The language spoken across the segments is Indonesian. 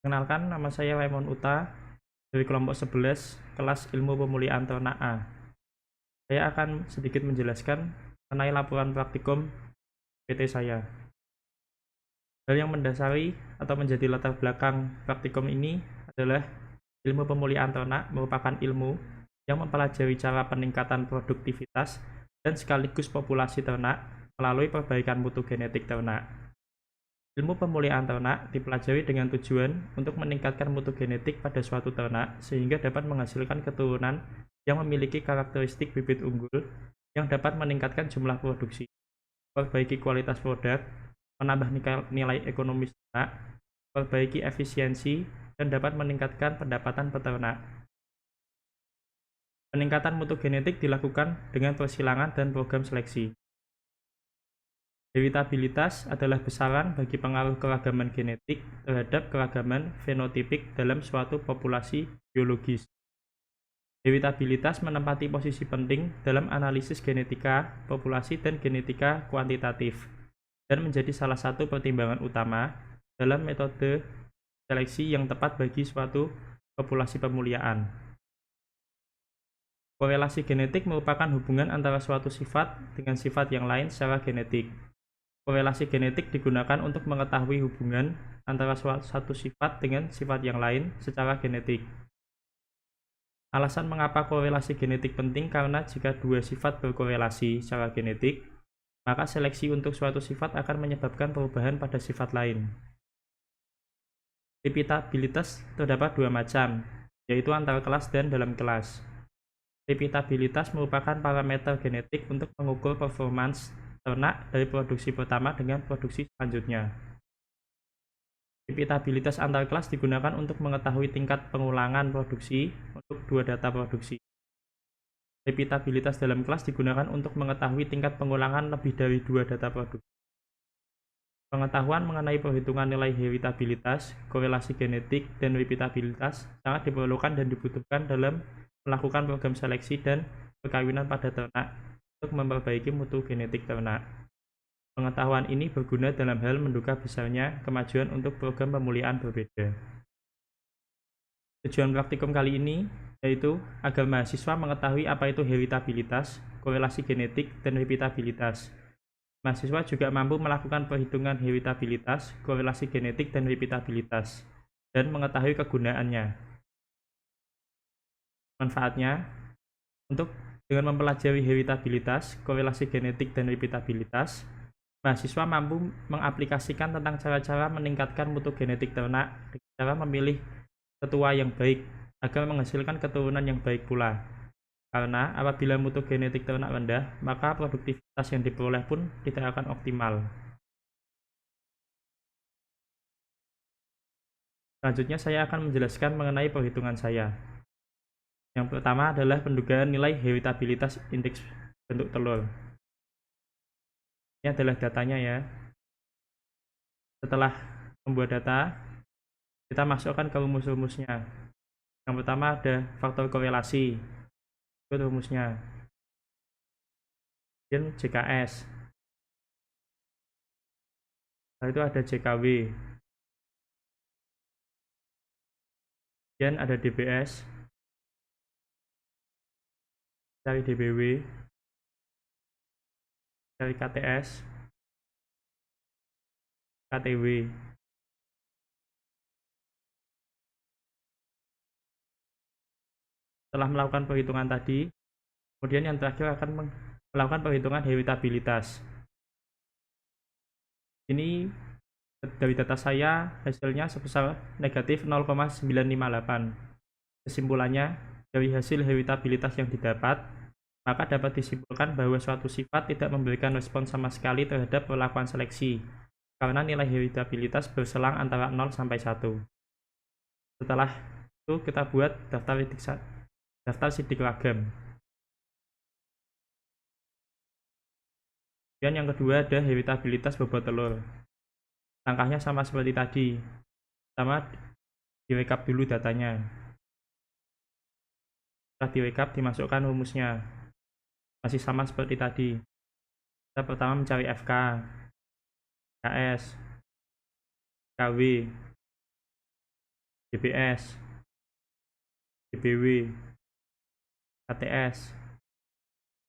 Kenalkan, nama saya Raymond Uta dari kelompok 11 kelas Ilmu Pemulihan Ternak A. Saya akan sedikit menjelaskan mengenai laporan praktikum PT saya. Hal yang mendasari atau menjadi latar belakang praktikum ini adalah ilmu pemulihan ternak merupakan ilmu yang mempelajari cara peningkatan produktivitas dan sekaligus populasi ternak melalui perbaikan mutu genetik ternak. Ilmu pemulihan ternak dipelajari dengan tujuan untuk meningkatkan mutu genetik pada suatu ternak sehingga dapat menghasilkan keturunan yang memiliki karakteristik bibit unggul yang dapat meningkatkan jumlah produksi, perbaiki kualitas produk, menambah nilai ekonomis ternak, perbaiki efisiensi, dan dapat meningkatkan pendapatan peternak. Peningkatan mutu genetik dilakukan dengan persilangan dan program seleksi. Heritabilitas adalah besaran bagi pengaruh keragaman genetik terhadap keragaman fenotipik dalam suatu populasi biologis. Heritabilitas menempati posisi penting dalam analisis genetika populasi dan genetika kuantitatif, dan menjadi salah satu pertimbangan utama dalam metode seleksi yang tepat bagi suatu populasi pemulihan. Korelasi genetik merupakan hubungan antara suatu sifat dengan sifat yang lain secara genetik. Korelasi genetik digunakan untuk mengetahui hubungan antara satu sifat dengan sifat yang lain secara genetik. Alasan mengapa korelasi genetik penting karena jika dua sifat berkorelasi secara genetik, maka seleksi untuk suatu sifat akan menyebabkan perubahan pada sifat lain. Repeatabilitas terdapat dua macam, yaitu antar kelas dan dalam kelas. Repeatabilitas merupakan parameter genetik untuk mengukur performance ternak dari produksi pertama dengan produksi selanjutnya. Repeatabilitas antar kelas digunakan untuk mengetahui tingkat pengulangan produksi untuk dua data produksi. Repeatabilitas dalam kelas digunakan untuk mengetahui tingkat pengulangan lebih dari dua data produksi. Pengetahuan mengenai perhitungan nilai heritabilitas, korelasi genetik, dan repeatabilitas sangat diperlukan dan dibutuhkan dalam melakukan program seleksi dan perkawinan pada ternak untuk memperbaiki mutu genetik ternak. Pengetahuan ini berguna dalam hal menduga besarnya kemajuan untuk program pemulihan berbeda. Tujuan praktikum kali ini yaitu agar mahasiswa mengetahui apa itu heritabilitas, korelasi genetik, dan repeatabilitas. Mahasiswa juga mampu melakukan perhitungan heritabilitas, korelasi genetik, dan repeatabilitas, dan mengetahui kegunaannya. Manfaatnya, dengan mempelajari heritabilitas, korelasi genetik, dan repeatabilitas, mahasiswa mampu mengaplikasikan tentang cara-cara meningkatkan mutu genetik ternak dengan cara memilih tetua yang baik agar menghasilkan keturunan yang baik pula. Karena apabila mutu genetik ternak rendah, maka produktivitas yang diperoleh pun tidak akan optimal. Selanjutnya saya akan menjelaskan mengenai perhitungan saya. Yang pertama adalah pendugaan nilai heritabilitas indeks bentuk telur. Ini adalah datanya ya. Setelah membuat data, kita masukkan ke rumus-rumusnya. Yang pertama ada faktor korelasi, itu rumusnya. Kemudian JKS. Setelah itu ada JKW. Kemudian ada DBS, cari DBW, cari KTS, KTW. Setelah melakukan perhitungan tadi, kemudian yang terakhir akan melakukan perhitungan heritabilitas. Ini dari data saya hasilnya sebesar negatif 0,958. Kesimpulannya, dari hasil heritabilitas yang didapat, maka dapat disimpulkan bahwa suatu sifat tidak memberikan respon sama sekali terhadap perlakuan seleksi, karena nilai heritabilitas berselang antara 0 sampai 1. Setelah itu kita buat daftar sidik ragam. Dan yang kedua ada heritabilitas bobot telur. Langkahnya sama seperti tadi. Pertama, direkap dulu datanya. Setelah direkap, dimasukkan rumusnya. Masih sama seperti tadi. Kita pertama mencari FK, KS, KW. DBS, DBW, KTS,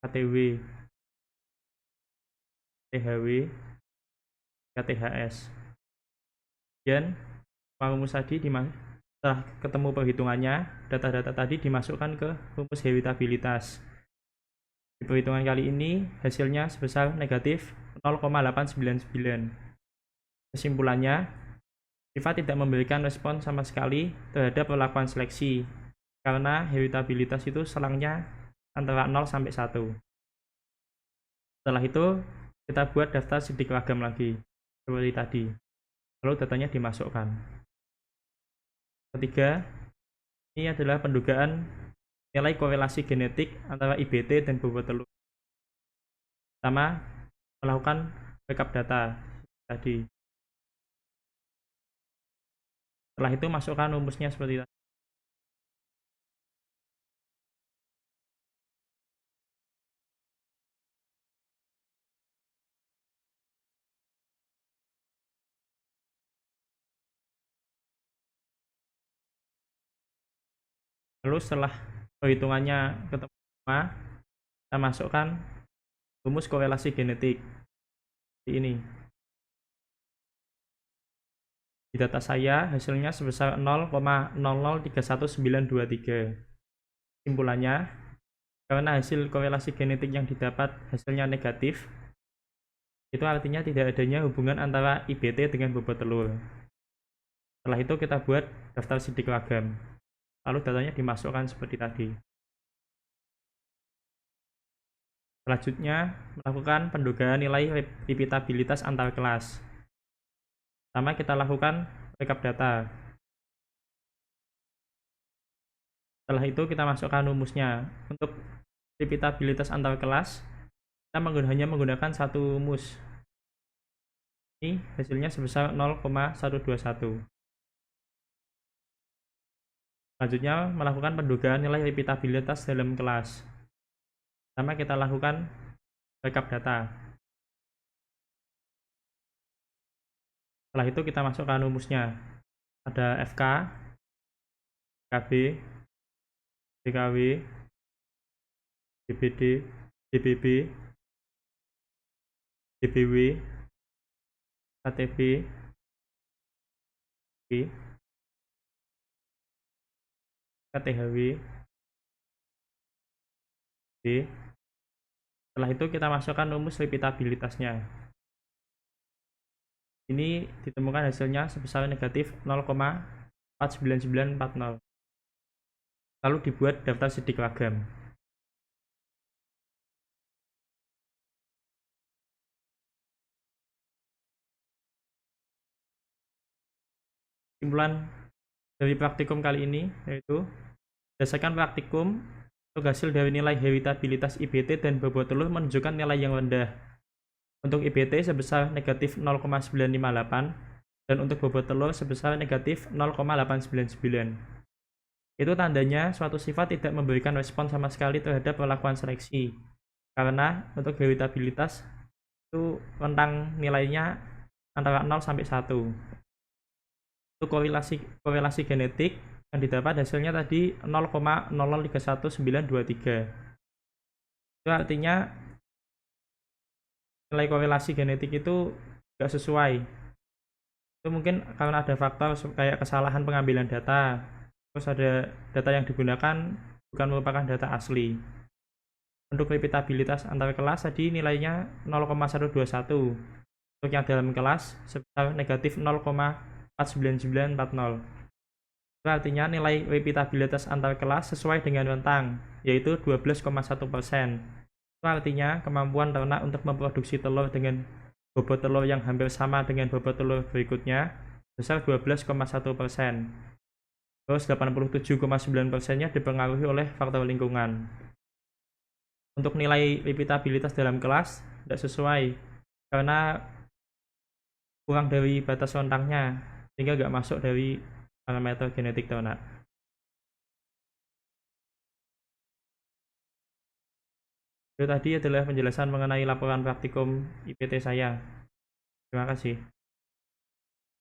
KTW, THW, KTHS. Kemudian rumus tadi setelah ketemu perhitungannya, data-data tadi dimasukkan ke rumus heritabilitas. Di perhitungan kali ini hasilnya sebesar negatif 0,899. Kesimpulannya, sifat tidak memberikan respon sama sekali terhadap perlakuan seleksi karena heritabilitas itu selangnya antara 0 sampai 1. Setelah itu kita buat daftar sidik ragam lagi seperti tadi, lalu datanya dimasukkan. Ketiga, ini adalah pendugaan nilai korelasi genetik antara IBT dan bobot telur. Pertama, melakukan backup data tadi. Setelah itu masukkan rumusnya seperti tadi. Lalu setelah perhitungannya ketemu semua, kita masukkan rumus korelasi genetik di ini. Di data saya hasilnya sebesar 0,0031923. Kesimpulannya, karena hasil korelasi genetik yang didapat hasilnya negatif, itu artinya tidak adanya hubungan antara IBT dengan bobot telur. Setelah itu kita buat daftar sidik ragam, lalu datanya dimasukkan seperti tadi. Selanjutnya, melakukan pendugaan nilai repeatabilitas antar kelas. Pertama, kita lakukan backup data. Setelah itu kita masukkan rumusnya. Untuk repeatabilitas antar kelas, kita hanya menggunakan satu rumus. Ini hasilnya sebesar 0,121. Selanjutnya, melakukan pendugaan nilai repeatabilitas dalam kelas. Pertama, kita lakukan backup data. Setelah itu kita masukkan rumusnya. Ada FK, KB, DKW, DBD, DBB, DBW, KTB, KTHW, B. Setelah itu kita masukkan rumus repeatabilitasnya. Ini ditemukan hasilnya sebesar negatif 0,49940. Lalu dibuat daftar sidik ragam. Kesimpulan dari praktikum kali ini yaitu berdasarkan praktikum, untuk hasil dari nilai heritabilitas IBT dan bobot telur menunjukkan nilai yang rendah. Untuk IBT sebesar negatif 0,958 dan untuk bobot telur sebesar negatif 0,899. Itu tandanya suatu sifat tidak memberikan respon sama sekali terhadap perlakuan seleksi. Karena untuk heritabilitas itu rentang nilainya antara 0 sampai 1. Untuk korelasi genetik yang didapat hasilnya tadi 0,0031923. Itu artinya nilai korelasi genetik itu tidak sesuai. Itu mungkin karena ada faktor kayak kesalahan pengambilan data, terus ada data yang digunakan bukan merupakan data asli. Untuk repeatabilitas antar kelas tadi nilainya 0,121. Untuk yang dalam kelas sebesar negatif 0,49940. Itu artinya nilai repeatabilitas antar kelas sesuai dengan rentang, yaitu 12,1%. Itu artinya kemampuan ternak untuk memproduksi telur dengan bobot telur yang hampir sama dengan bobot telur berikutnya besar 12,1%. Terus 87,9%-nya dipengaruhi oleh faktor lingkungan. Untuk nilai repeatabilitas dalam kelas tidak sesuai karena kurang dari batas rentangnya, sehingga nggak masuk dari parameter genetik ternak. Itu tadi adalah penjelasan mengenai laporan praktikum IPT saya. Terima kasih.